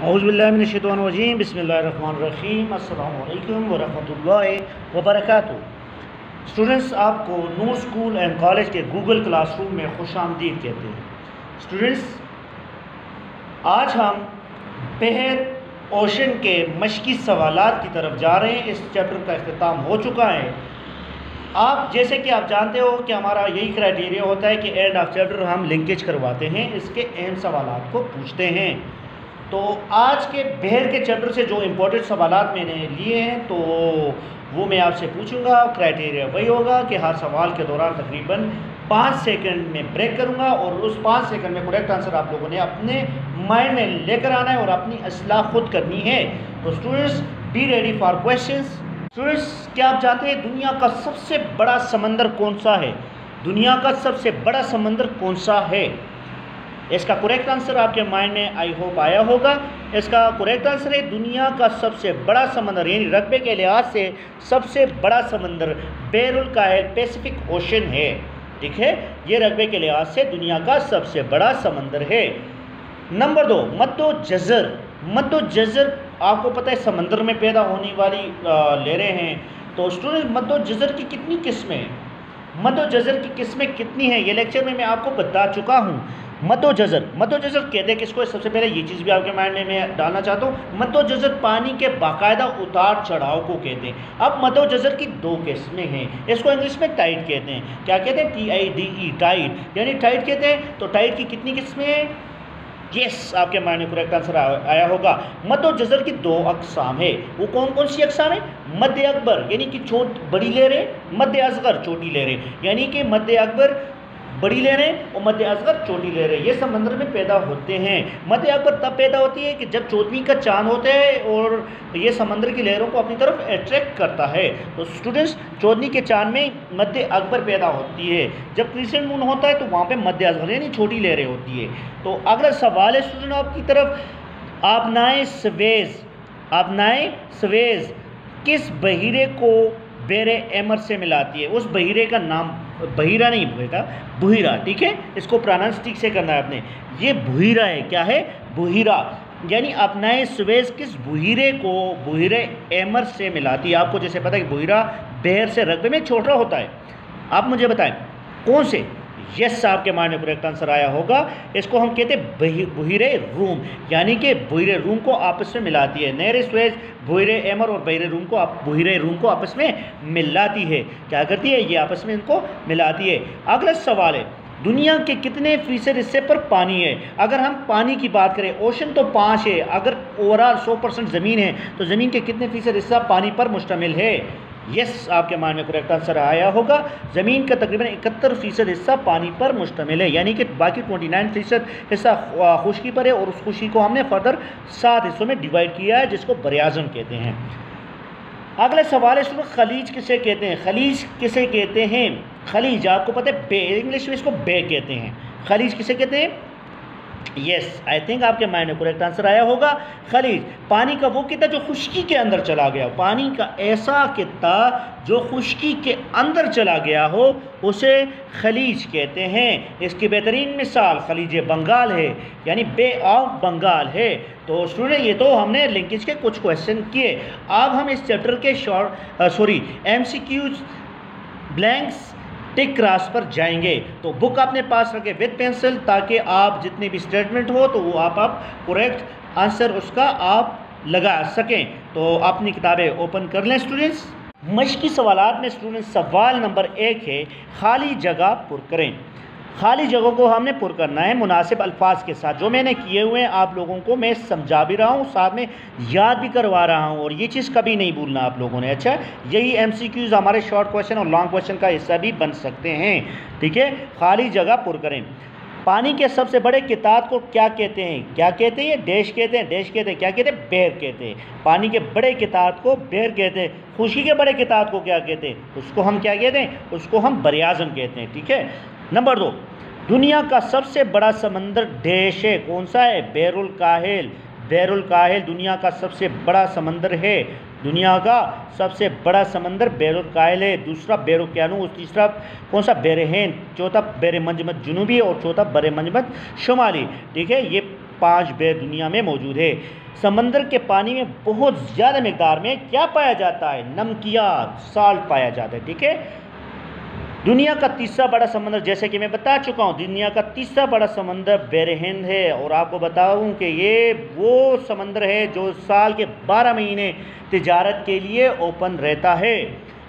औज़ुबिल्लाहिमिनश्शैतानिर्रजीम बिस्मिल्लाहिर्रहमानिर्रहीम अस्सलामु अलैकुम वरहमतुल्लाहि वबरकातुहू। स्टूडेंट्स, आपको नूर स्कूल एंड कॉलेज के गूगल क्लासरूम में खुशामदीद कहते हैं। स्टूडेंट्स, आज हम बहर ओशन के मशकी सवालात की तरफ जा रहे हैं। इस चैप्टर का इख्तिताम हो चुका है। आप जैसे कि आप जानते हो कि हमारा यही क्राइटेरिया होता है कि एंड ऑफ चैप्टर हम लिंकेज करवाते हैं, इसके अहम सवालात को पूछते हैं। तो आज के बहर के चैप्टर से जो इम्पोर्टेंट सवालात मैंने लिए हैं तो वो मैं आपसे पूछूंगा। क्राइटेरिया वही होगा कि हर सवाल के दौरान तकरीबन 5 सेकंड में ब्रेक करूंगा और उस 5 सेकंड में करेक्ट आंसर आप लोगों ने अपने माइंड में लेकर आना है और अपनी असलाह खुद करनी है। तो students, be ready for questions. Students, क्या आप जानते हैं दुनिया का सबसे बड़ा समंदर कौन सा है? दुनिया का सबसे बड़ा समंदर कौन सा है? इसका करेक्ट आंसर आपके माइंड में आई होप आया होगा। इसका करेक्ट आंसर है दुनिया का सबसे बड़ा समंदर, यानी रकबे के लिहाज से सबसे बड़ा समंदर बहरुल काहिल पैसिफिक ओशन है। ठीक है, ये रकबे के लिहाज से दुनिया का सबसे बड़ा समंदर है। नंबर 2, मद्दो जज़र। मद्दो जज़र आपको पता है समंदर में पैदा होने वाली लहरें हैं। तो स्टूडेंट, मद्दो जज़र की कितनी किस्में हैं? मद्दो जज़र की किस्में कितनी हैं ये लेक्चर में मैं आपको बता चुका हूँ। मद्दो जज़र कहते हैं किसको? सबसे पहले ये चीज़ भी आपके माइंड में मैं डालना चाहता हूँ। मद्दो जज़र पानी के बाकायदा उतार चढ़ाव को कहते हैं। अब मद्दो जज़र की 2 किस्में हैं। इसको इंग्लिश में टाइड कहते हैं। क्या कहते हैं? TIDE, टाइड, यानी टाइड कहते हैं। तो टाइड की कितनी किस्में हैं? यस, आपके माइंड में करेक्ट आंसर आया होगा। मद्दो जज़र की 2 अक़साम है। वो कौन कौन सी अक़साम है? मद्दे अकबर यानी कि बड़ी लहरें, मद्दे असगर छोटी लहरें, यानी कि मद्दे अकबर बड़ी लहरें और मध्य असगर छोटी लहरें, ये समंदर में पैदा होते हैं। मध्य अकबर तब पैदा होती है कि जब चौदहवीं का चांद होता है और ये समंदर की लहरों को अपनी तरफ अट्रैक्ट करता है। तो स्टूडेंट्स, चौदहवीं के चांद में मध्य अकबर पैदा होती है। जब क्रिसेंट मून होता है तो वहाँ पे मध्य असगर यानी छोटी लहरें होती है। तो अगला सवाल है स्टूडेंट आपकी तरफ, आबनाए स्वेज़ किस बहीरे को बेरे एमर से मिलाती है? उस बहीरे का नाम, बहीरा नहीं बेटा, बुहिरा। ठीक है, इसको प्रोनाउंस ठीक से करना है आपने। ये बुहिरा है। क्या है? बुहिरा, यानी अपनाए स्वेज़ किस बुहिरे को बुहिरे एमर से मिलाती है? आपको जैसे पता है कि बुहिरा बहर से रकबे में छोटा होता है। आप मुझे बताएं कौन से? यस, आपके माइंड में करेक्ट आंसर आया होगा। इसको हम कहते हैं बुहिरे रूम, यानी कि बुहिरे रूम को आपस में मिलाती है। नहर स्वेज़ बुहिरे एमर और बुहिरे रूम को आपस में मिलाती है। क्या करती है? ये आपस में इनको मिलाती है। अगला सवाल है, दुनिया के कितने फीसद हिस्से पर पानी है? अगर हम पानी की बात करें, ओशन तो 5 है। अगर ओवरऑल 100% ज़मीन है तो ज़मीन के कितने फीसद हिस्सा पानी पर मुश्तमिल है? यस, आपके माइंड में करेक्ट आंसर आया होगा। ज़मीन का तकरीबन 71% हिस्सा पानी पर मुश्तमिल है, यानी कि बाकी 29% हिस्सा खुश्की पर है और उस खुश्की को हमने फर्दर 7 हिस्सों में डिवाइड किया है, जिसको बरियाज़म कहते हैं। अगला सवाल है स्टूडेंट, खलीज किसे कहते हैं? खलीज किसे कहते हैं? खलीज आपको पता है बे, इंग्लिश में इसको बे कहते हैं। खलीज किसे कहते हैं? यस, आई थिंक आपके माइंड में करेक्ट आंसर आया होगा। खलीज पानी का वो किता जो खुश्की के अंदर चला गया, पानी का ऐसा किता जो खुश्की के अंदर चला गया हो उसे खलीज कहते हैं। इसकी बेहतरीन मिसाल खलीज बंगाल है, यानी बे ऑफ बंगाल है। तो स्टूडेंट, ये तो हमने लिंकेज के कुछ क्वेश्चन किए। अब हम इस चैप्टर के MCQs ब्लैंक्स टिक क्रॉस पर जाएंगे। तो बुक अपने पास रखें विद पेंसिल, ताकि आप जितने भी स्टेटमेंट हो तो वो आप करेक्ट आंसर उसका आप लगा सकें। तो अपनी किताबें ओपन कर लें स्टूडेंट्स। मशकी सवालात में स्टूडेंट सवाल नंबर 1 है, खाली जगह पुर करें। खाली जगह को हमने पुर करना है मुनासिब अल्फाज के साथ। जो मैंने किए हुए हैं आप लोगों को मैं समझा भी रहा हूँ, साथ में याद भी करवा रहा हूँ, और ये चीज़ कभी नहीं भूलना आप लोगों ने। अच्छा, यही MCQs हमारे शॉर्ट क्वेश्चन और लॉन्ग क्वेश्चन का हिस्सा भी बन सकते हैं। ठीक है, खाली जगह पुर करें। पानी के सबसे बड़े किताब को क्या कहते हैं? क्या कहते हैं? डैश कहते हैं। डैश कहते हैं। क्या कहते हैं? बेर कहते हैं। पानी के बड़े किताब को बेर कहते हैं। खुशी के बड़े किताब को क्या कहते हैं? उसको हम क्या कहते हैं? उसको हम बरियाज़म कहते हैं। ठीक है। नंबर 2, दुनिया का सबसे बड़ा समंदर डैश है। कौन सा है? बहरुल काहिल। बहरुल काहिल दुनिया का सबसे बड़ा समंदर है। दुनिया का सबसे बड़ा समंदर बहरुल काहिल है। दूसरा बैरोक्यानूस, तीसरा कौन सा? बहर हिंद, चौथा बहर मंजमत जुनूबी और चौथा बहर मंजमत शुमाली। ठीक है, ये 5 बेर दुनिया में मौजूद है। समंदर के पानी में बहुत ज़्यादा मकदार में क्या पाया जाता है? नमकियात, साल्ट पाया जाता है। ठीक है। दुनिया का तीसरा बड़ा समंदर, जैसे कि मैं बता चुका हूँ, दुनिया का तीसरा बड़ा समंदर बहरे हिंद है। और आपको बताऊँ कि ये वो समंदर है जो साल के 12 महीने तिजारत के लिए ओपन रहता है।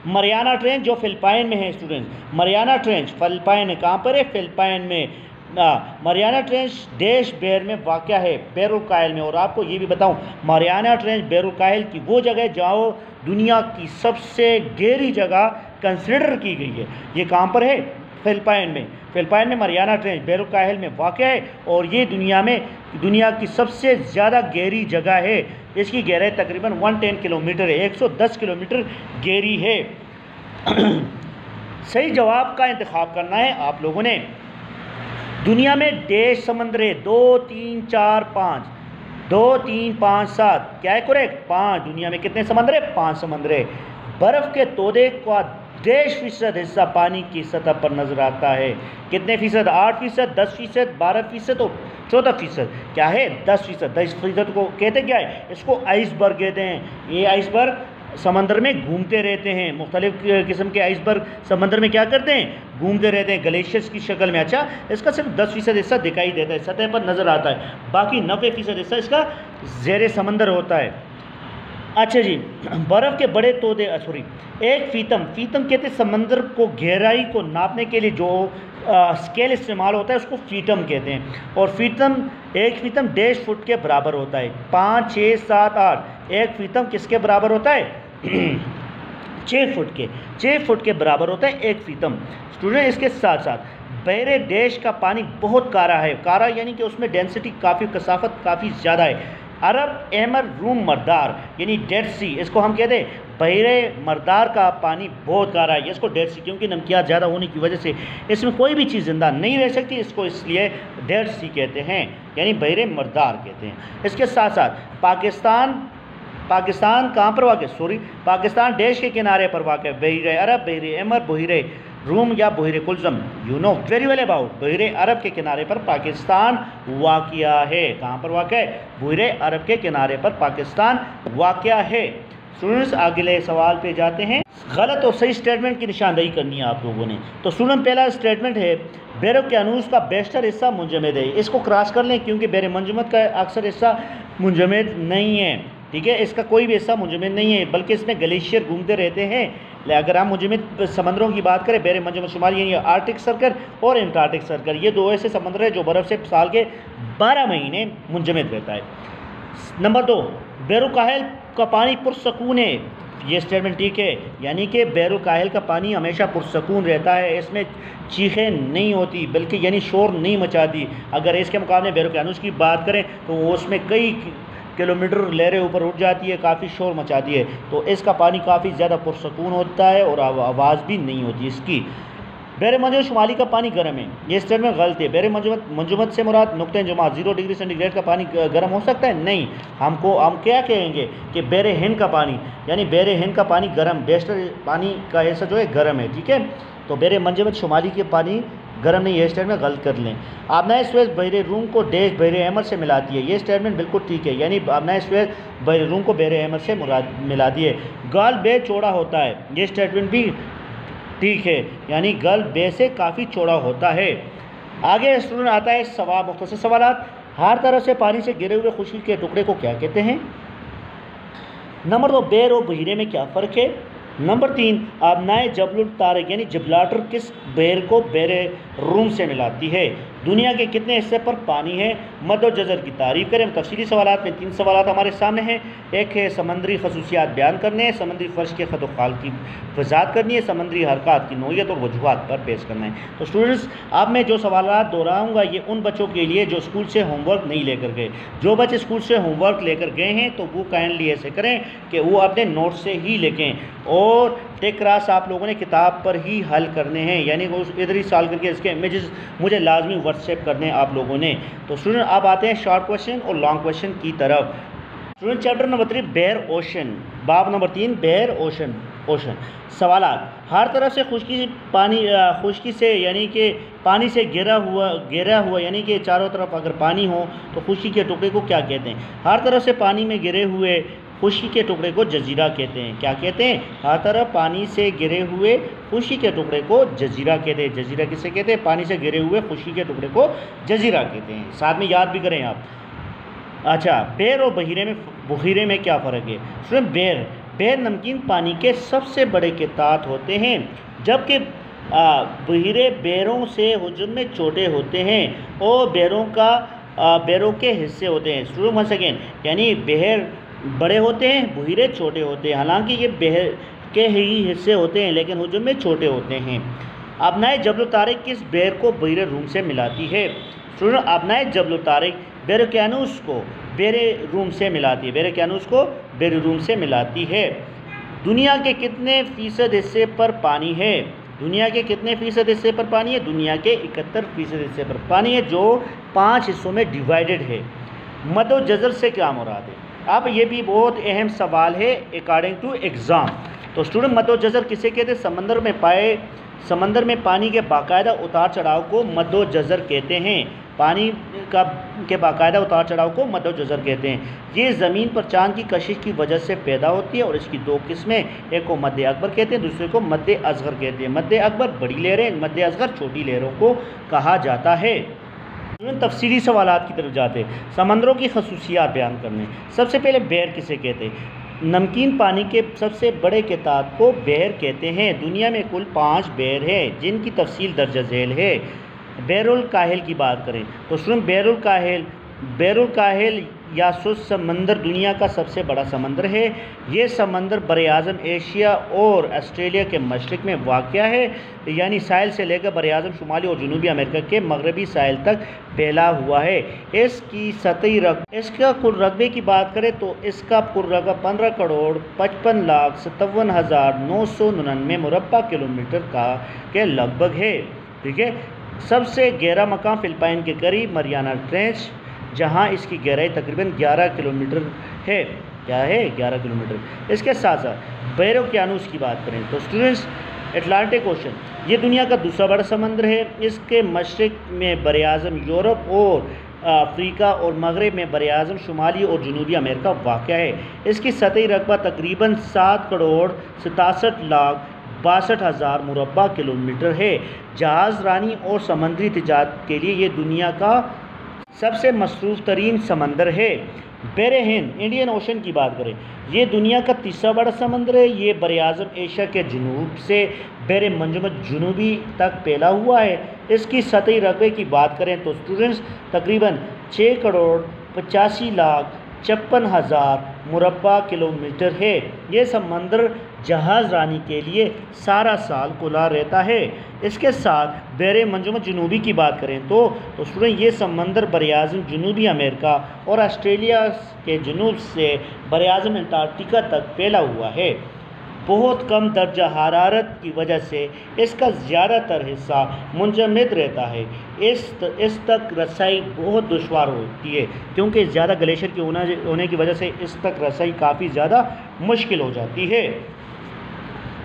मरियाना ट्रेंच जो फिलिपाइन में है स्टूडेंट्स, मरियाना ट्रेंच फिलिपाइन में, कहाँ पर है? फिलिपाइन में। मरियाना ट्रेंच देश बेर में वाक़या है, बैरुकाइल में। और आपको ये भी बताऊं, मरियाना ट्रेंच बैरुकाइल की वो जगह जहाँ दुनिया की सबसे गहरी जगह कंसिडर की गई है। ये कहाँ पर है? फिलिपाइन में। फिलिपाइन में मरियाना ट्रेंच बैरुकाइल में वाक़या है और ये दुनिया की सबसे ज़्यादा गहरी जगह है। इसकी गहराई तकरीबन 110 किलोमीटर है, 110 किलोमीटर गहरी है। सही जवाब का इंतखाब करना है आप लोगों ने। दुनिया में देश समंदर है 2, 3, 4, 5, 2, 3, 5, 7, क्या है करेक्ट? 5। दुनिया में कितने समंदर है? 5 समंदर है। बर्फ़ के तोदे का 10% हिस्सा पानी की सतह पर नजर आता है। कितने फीसद? 8%, 10%, 12% और 14%। क्या है? 10%। 10% को कहते क्या है? इसको आइसबर्ग कहते हैं। ये आइसबर्ग समंदर में घूमते रहते हैं। मुख्तलिफ किस्म के आइसबर्ग समंदर में क्या करते हैं? घूमते रहते हैं ग्लेशियर्स की शक्ल में। अच्छा, इसका सिर्फ 10% हिस्सा दिखाई देता है, सतह पर नज़र आता है, बाकी 90% हिस्सा इसका ज़ेरे समंदर होता है। अच्छा जी, बर्फ़ के बड़े तोदे, सॉरी, एक फीतम कहते हैं समंदर को गहराई को नापने के लिए जो स्केल इस्तेमाल होता है उसको फीटम कहते हैं। और एक फीतम 1.5 फुट के बराबर होता है। 5, 6, 7, 8, एक फीतम किसके बराबर होता है? 6 फुट के बराबर होता है एक फीतम। स्टूडेंट, इसके साथ साथ बहरे देश का पानी बहुत कारा है। कारा यानी कि उसमें डेंसिटी काफ़ी, कसाफत काफ़ी ज़्यादा है। अरब एमर रूम मरदार यानी डेड सी, इसको हम कहते हैं बहरे मरदार का पानी बहुत कारा है। इसको डेड सी, क्योंकि नमकियात ज़्यादा होने की वजह से इसमें कोई भी चीज़ जिंदा नहीं रह सकती, इसको इसलिए डेड सी कहते हैं, यानी बहरे मरदार कहते हैं। इसके साथ साथ पाकिस्तान कहाँ पर वाक़? सॉरी, पाकिस्तान देश के किनारे पर वाक़ है। बहरे अरब, बहरे एमर, बहरे रूम या बहरे कुल्ज़म, you know very well about. बहरे अरब के किनारे पर पाकिस्तान वाक़या है। कहाँ पर वाक़ है? बहरे अरब के किनारे पर पाकिस्तान वाक़या है। स्टूडेंट्स, अगले सवाल पे जाते हैं। गलत और सही स्टेटमेंट की निशानदेही करनी है आप लोगों ने। तो स्टूडेंट, पहला स्टेटमेंट है बैरुकानूस का बेशतर हिस्सा मुंजमद है। इसको क्रॉस कर लें, क्योंकि बैर मंजमद का अक्सर हिस्सा मुंजमद नहीं है। ठीक है, इसका कोई भी हिस्सा मुंजमद नहीं है, बल्कि इसमें ग्लेशियर घूमते रहते हैं। अगर हम मुंजमद समंदरों की बात करें, बैर मंजमद शुमारी यानी आर्टिक सर्कल और एंटार्क्टिक सर्कल, ये दो ऐसे समंदर है जो बर्फ़ से साल के 12 महीने मुंजमद रहता है। नंबर 2, बैरुकाइल का पानी पुरसकून है। ये स्टेटमेंट ठीक है, यानी कि बैरुकाइल का पानी हमेशा पुरसकून रहता है, इसमें चीखें नहीं होती, बल्कि यानी शोर नहीं मचाती। अगर इसके मुकाबले बैरुकानूस की बात करें तो उसमें कई किलोमीटर लहरें ऊपर उठ जाती है, काफ़ी शोर मचाती है। तो इसका पानी काफ़ी ज़्यादा पुरसकून होता है और आवाज़ भी नहीं होती इसकी। बैर मंजमद शुमाली का पानी गर्म है, ये स्टेटमेंट गलत है। बैर मंजमद से मुराद नुक्ते जमा 0 डिग्री सेंटीग्रेड का पानी गर्म हो सकता है? नहीं। हम क्या कहेंगे कि बैर हिंद का पानी, यानी बैर हिंद का पानी गर्म, बेशतर पानी का हिस्सा जो है गर्म है। ठीक है, तो बैर मंजमद शुमाली के पानी गर्म नहीं, ये स्टेटमेंट गलत कर लें। आबनाए सुएज़ बहरे रूम को देश बहरे अहमर से मिलाती है, ये स्टेटमेंट बिल्कुल ठीक है, यानी आबनाए सुएज़ बहरे रूम को बहरे अहमर से मिलाती है। गाल बे चौड़ा होता है, ये स्टेटमेंट भी ठीक है, यानी गल बे से काफ़ी चौड़ा होता है। आगे स्टूडेंट आता है सवाल, मुख्तसर सवालात। हर तरफ से पानी से गिरे हुए खुशकी के टुकड़े को क्या कहते हैं? नंबर 2, बेर और बहीरे में क्या फ़र्क है? नंबर 3, आबनाए जबल तारिक यानी जिब्राल्टर किस बेर को बेरे रूम से मिलाती है? दुनिया के कितने हिस्से पर पानी है? मद और जज़र की तारीफ़ करें। तफसीली सवालात में 3 सवालात हमारे सामने हैं। एक है समंदरी खसूसियात बयान करने हैं, समंदरी फ़र्श के ख़त ख़ाल की वज़ाहत करनी है, समंदरी हरकत की नौइयत और वजूहात पर पेश करना है। तो स्टूडेंट्स, अब मैं जो सवालात दोहराऊँगा ये उन बच्चों के लिए जो स्कूल से होमवर्क नहीं लेकर गए। जो बच्चे स्कूल से होमवर्क लेकर गए हैं तो वो काइंडली ऐसे करें कि वो अपने नोट से ही लिखें, और टेक क्लास आप लोगों ने किताब पर ही हल करने हैं, यानी वो इधर ही सॉल्व करके इसके इमेजेस मुझे लाजमी व्हाट्सएप करने हैं आप लोगों ने। तो स्टूडेंट, अब आते हैं शॉर्ट क्वेश्चन और लॉन्ग क्वेश्चन की तरफ। स्टूडेंट, चैप्टर नंबर 3 बहर ओशन, बाब नंबर 3 बहर ओशन। ओशन। सवालात, हर तरफ से खुश्की से यानी कि पानी से घिरा हुआ यानी कि चारों तरफ अगर पानी हो तो खुश्की के टुकड़े को क्या कहते हैं? हर तरफ से पानी में घिरे हुए खुश्की के टुकड़े को जजीरा कहते हैं। क्या कहते हैं? हर तरफ पानी से घिरे हुए खुश्की के टुकड़े को जजीरा कहते हैं। जजीरा किसे कहते हैं? पानी से घिरे हुए खुश्की के टुकड़े को जजीरा कहते हैं। साथ में याद भी करें आप। अच्छा, बेर और बहीरे में क्या फ़र्क है? सुन, बेर नमकीन पानी के सबसे बड़े क़ितात होते हैं, जबकि बहीरे बेरों से हुजूम में छोटे होते हैं और बेरों के हिस्से होते हैं। शुरू वन सेकेंड, यानी बहर बड़े होते हैं, बहीरे छोटे होते हैं। हालांकि ये बहर के ही हिस्से होते हैं लेकिन हुजूम में छोटे होते हैं। अबनाए जबल तारिक किस बेर को बहीरे रूम से मिलाती है? सुनो, अबनाए जबल तारिक बेरोक्यानूस को बेरे रूम से मिलाती है। बेरोक्यानूस को बेरे रूम से मिलाती है। दुनिया के कितने फ़ीसद हिस्से पर पानी है? दुनिया के कितने फ़ीसद हिस्से पर पानी है? दुनिया के 71% हिस्से पर पानी है, जो 5 हिस्सों में डिवाइडेड है। मदो जज़र से क्या मुराद है? अब ये भी बहुत अहम सवाल है अकॉर्डिंग टू एग्ज़ाम। तो स्टूडेंट, मदो जज़र किसे कहते हैं? समंदर में पानी के बाकायदा उतार चढ़ाव को मदो जज़र कहते हैं। पानी के बाकायदा उतार चढ़ाव को मदो जज़र कहते हैं। ये ज़मीन पर चांद की कशिश की वजह से पैदा होती है और इसकी 2 किस्में, एक को मद्दे अकबर कहते हैं, दूसरे को मद्दे असगर कहते हैं। मद्दे अकबर बड़ी लहरें, मद्दे असगर छोटी लहरों को कहा जाता है। तफसीली सवालात की तरफ जाते हैं। समंदरों की खसूसियात बयान करने। सबसे पहले बेर किसे कहते हैं? नमकीन पानी के सबसे बड़े क़ितात को बहर कहते हैं। दुनिया में कुल 5 बहर हैं जिनकी तफसील दर्ज झेल है। बैरुल काहिल की बात करें तो सुन, बैरुल काहिल या सुस समंदर दुनिया का सबसे बड़ा समंदर है। ये समंदर बरआज़म एशिया और ऑस्ट्रेलिया के मशरक़ में वाक़या है, यानी साहिल से लेकर बरआज़म शुमाली और जनूबी अमेरिका के मगरबी साहिल तक फैला हुआ है। इसका कुल रकबे की बात करें तो इसका कुल रकबा 15,55,57,999 मुरब्बा किलोमीटर के लगभग है। ठीक है। सबसे गहरा मकाम फ़िलिपाइन के करीब मरियाना ट्रेंच, जहां इसकी गहराई तकरीबन 11 किलोमीटर है। क्या है? 11 किलोमीटर। इसके साथ साथ बैरोक्यानूस की बात करें तो स्टूडेंट्स, अटलांटिक ओशन ये दुनिया का दूसरा बड़ा समंदर है। इसके मशरक़ में बरआज़म यूरोप और अफ्रीका और मगरब में बरआज़म शुमाली और जनूबी अमेरिका वाक़या है। इसकी सतही रकबा तकरीबन 7,67,62,000 मुरब्बा किलोमीटर है। जहाज़ रानी और समंदरी तिजारत के लिए ये दुनिया का सबसे मसरूफ़ तरीन समंदर है। बहरे हिंद इंडियन ओशन की बात करें, ये दुनिया का तीसरा बड़ा समंदर है। ये बरआज़म एशिया के जनूब से बहरे मंजमद जनूबी तक फैला हुआ है। इसकी सतही रकबे की बात करें तो स्टूडेंट्स तकरीबन 6,85,56,000 मुरब्बा किलोमीटर है। ये समंदर जहाज़ रानी के लिए सारा साल खुला रहता है। इसके साथ बहरे मंजमद जनूबी की बात करें तो स्टूडेंट ये समंदर बरआज़म जनूबी अमेरिका और ऑस्ट्रेलिया के जनूब से बरआज़म अंटार्कटिका तक फैला हुआ है। बहुत कम दर्जा हरारत की वजह से इसका ज़्यादातर हिस्सा मुंजमद रहता है। इस तक रसाई बहुत दुश्वार होती है क्योंकि ज़्यादा ग्लेशियर के होने की वजह से इस तक रसाई काफ़ी ज़्यादा मुश्किल हो जाती है।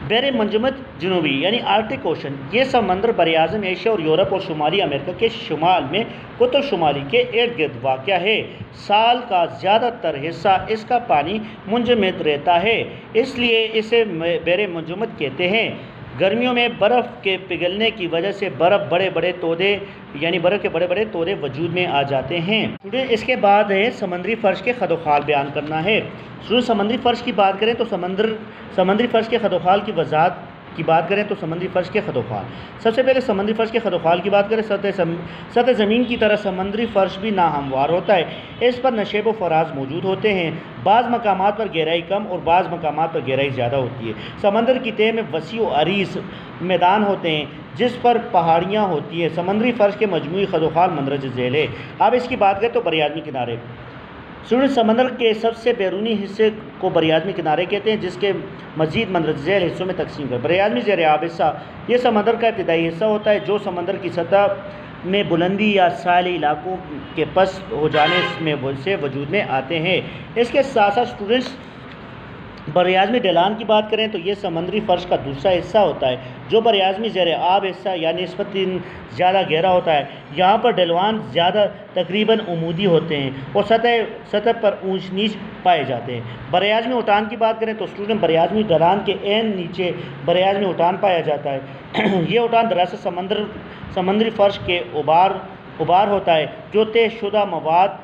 बहरे मंजमद जनूबी यानी आर्कटिक ओशन ये समंदर बरआज़म एशिया और यूरोप और शुमाली अमेरिका के शुमाल में कुतुब शुमाली के इर्द गिर्द वाक़या है। साल का ज़्यादातर हिस्सा इसका पानी मुंजमद रहता है, इसलिए इसे बहरे मंजमद कहते हैं। गर्मियों में बर्फ़ के पिघलने की वजह से बर्फ़ के बड़े बड़े तोड़े वजूद में आ जाते हैं। इसके बाद है समुद्री फ़र्श के खदोखाल बयान करना है। समुद्री फ़र्श की बात करें तो समुद्री फ़र्श के खदोखाल की वज़ाहत की बात करें तो समुद्री फ़र्श के खदोखाल, सबसे पहले समुद्री फ़र्श के खदोखाल की बात करें। सतह ज़मीन की तरह समुद्री फ़र्श भी नाहमवार होता है। इस पर नशेब व फराज मौजूद होते हैं। बाज़ मकामात पर गहराई कम और बाज़ मकामात पर गहराई ज़्यादा होती है। समंदर की तह में वसी व अरीज़ मैदान होते हैं जिस पर पहाड़ियाँ होती हैं। समुद्री फ़र्श के मजमूई खदोखाल मंदरज झेल है। अब इसकी बात करें तो बरआज़मी किनारे, समंदर के सबसे बैरूनी हिस्से को बरआज़मी किनारे कहते हैं, जिसके मज़ीद मंदरज़ेल हिस्सों में तकसीम कर। बरआज़मी ज़ेर-ए-आब हिस्सा ये समंदर का इब्तिदाई हिस्सा होता है जो समंदर की सतह में बुलंदी या साहिली इलाकों के पस्त हो जाने में से वजूद में आते हैं। इसके साथ साथ स्टूडेंट्स बरआज़मी ढलान की बात करें तो ये समंदरी फ़र्श का दूसरा हिस्सा होता है जो बरआज़मी ज़ेर आब हिस्सा यानी निस्बतन ज़्यादा गहरा होता है। यहाँ पर ढलवान ज़्यादा तकरीबन उमूदी होते हैं और सतह पर ऊंच नीच पाए जाते हैं। बरआज़मी उठान की बात करें तो स्टूडेंट बरआज़मी ढलान के एन नीचे बरआज़मी उठान पाया जाता है। ये उठान दरअसल समंदरी फ़र्श के उबार होता है जो तयशुदा मवाद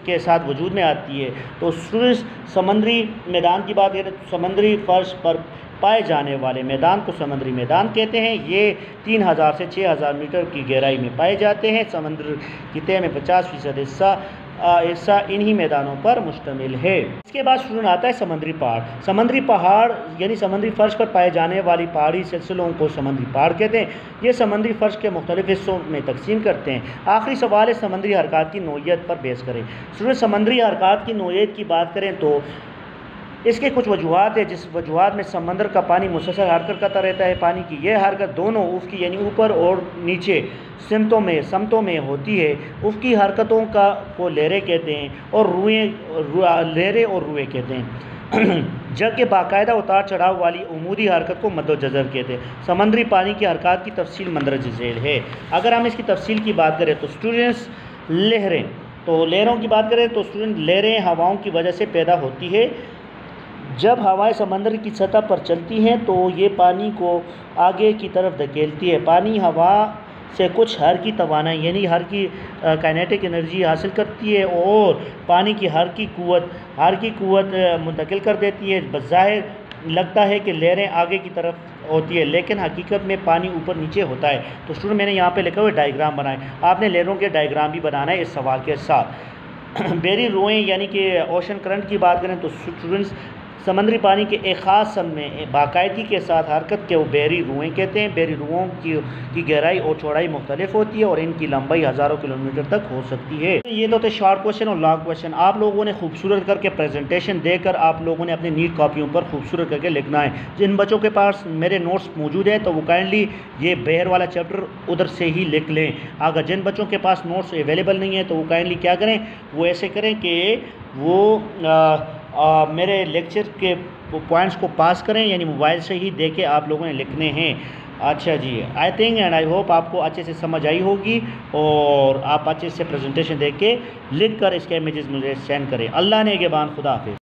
के साथ वजूद में आती है। तो स्टूडेंट्स समंदरी मैदान की बात करें तो समंदरी फ़र्श पर पाए जाने वाले मैदान को समंदरी मैदान कहते हैं। ये 3000 से 6000 मीटर की गहराई में पाए जाते हैं। समंदर की तह में 50% हिस्सा इन्हीं मैदानों पर मुश्तमिल है। इसके बाद स्टूडेंट आता है समंदरी पहाड़। समंदरी पहाड़ यानी समंदरी फ़र्श पर पाए जाने वाली पहाड़ी सिलसिलों को समंदरी पहाड़ कहते हैं। ये समंदरी फ़र्श के मुख्तलिफ हिस्सों में तकसीम करते हैं। आखिरी सवाल है समंदरी हरकत की नौइयत पर बहस करें। स्टूडेंट समंदरी हरकत की नौइयत की बात करें तो इसके कुछ वजूहात है। जिस वजूहात में समंदर का पानी मुसलसल हरकत करता रहता है। पानी की यह हरकत दोनों उफ़क़ी यानी ऊपर और नीचे समतों में होती है। उफ़क़ी हरकतों को लहरें कहते हैं और लहरें और रुएँ कहते हैं। जबकि बाकायदा उतार चढ़ाव वाली उमूदी हरकत को मद्दोजज़र कहते हैं। समंदरी पानी की हरकत की तफसील मंदरज झेल है। अगर हम इसकी तफसील की बात करें तो स्टूडेंट्स लहरों की बात करें तो स्टूडेंट लहरें हवाओं की वजह से पैदा होती है। जब हवाएं समंदर की सतह पर चलती हैं तो ये पानी को आगे की तरफ धकेलती है। पानी हवा से कुछ हर की तवानाई यानी हर की काइनेटिक एनर्जी हासिल करती है और पानी की हर की कुव्वत मुंतकिल कर देती है। बज़ाहिर लगता है कि लहरें आगे की तरफ होती है लेकिन हकीकत में पानी ऊपर नीचे होता है। तो स्टूडेंट मैंने यहाँ पे लिखा हुआ डायग्राम बनाए। आपने लहरों के डायग्राम भी बनाना है इस सवाल के साथ। बेरी रुएँ यानी कि ओशन करंट की बात करें तो स्टूडेंट्स समंदरी पानी के एक ख़ास सन में बाकायदगी के साथ हरकत के वो बेरी रुएँ कहते हैं। बेरी रुओं की गहराई और चौड़ाई मुख्तलिफ होती है और इनकी लंबाई हज़ारों किलोमीटर तक हो सकती है। ये तो थे शॉर्ट क्वेश्चन और लॉन्ग क्वेश्चन। आप लोगों ने खूबसूरत करके प्रेजेंटेशन देकर आप लोगों ने अपनी नीट कॉपियों पर खूबसूरत करके लिखना है। जिन बच्चों के पास मेरे नोट्स मौजूद हैं तो वो काइंडली ये बहर वाला चैप्टर उधर से ही लिख लें। अगर जिन बच्चों के पास नोट्स अवेलेबल नहीं है तो वो काइंडली क्या करें, वो ऐसे करें कि वो मेरे लेक्चर के पॉइंट्स को पास करें यानी मोबाइल से ही देके आप लोगों ने लिखने हैं। अच्छा जी, I think and I hope आपको अच्छे से समझ आई होगी और आप अच्छे से प्रेजेंटेशन देके लिख कर इसके इमेजेस मुझे सेंड करें। अल्लाह ने के बाद खुदा हाफिज़।